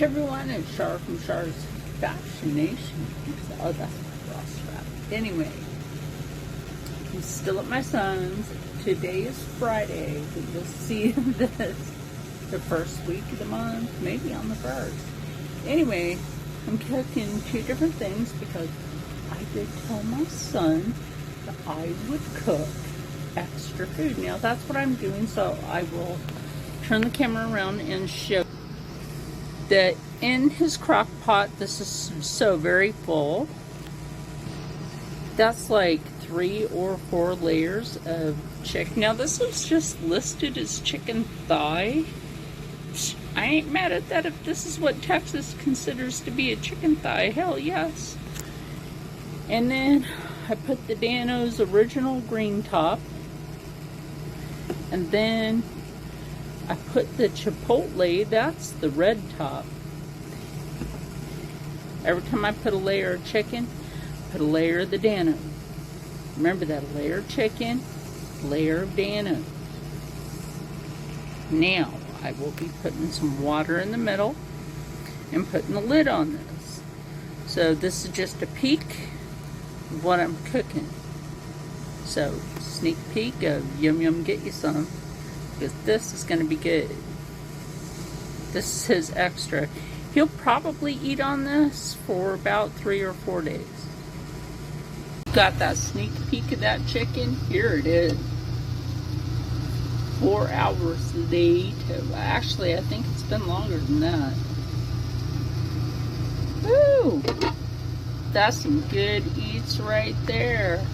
everyone, it's Char from Char's Fashion Nation. Oh, that's my bra strap. Anyway, I'm still at my son's. Today is Friday. You'll see this the first week of the month, maybe on the first. Anyway, I'm cooking two different things because I did tell my son that I would cook extra food. Now that's what I'm doing, so I will turn the camera around and show that in his crock pot, this is so very full. That's like 3 or 4 layers of chicken. Now this is just listed as chicken thigh. I ain't mad at that if this is what Texas considers to be a chicken thigh. Hell yes. And then I put the Dano's original green top. And then I put the Chipotle, that's the red top. Every time I put a layer of chicken, put a layer of the Dano. Remember that, a layer of chicken, layer of Dano. Now, I will be putting some water in the middle and putting the lid on this. So this is just a peek of what I'm cooking. So, sneak peek of Yum Yum Get You Some, because this is going to be good. This is his extra. He'll probably eat on this for about 3 or 4 days. Got that sneak peek of that chicken. Here it is. 4 hours later. Actually, I think it's been longer than that. Woo! That's some good eats right there.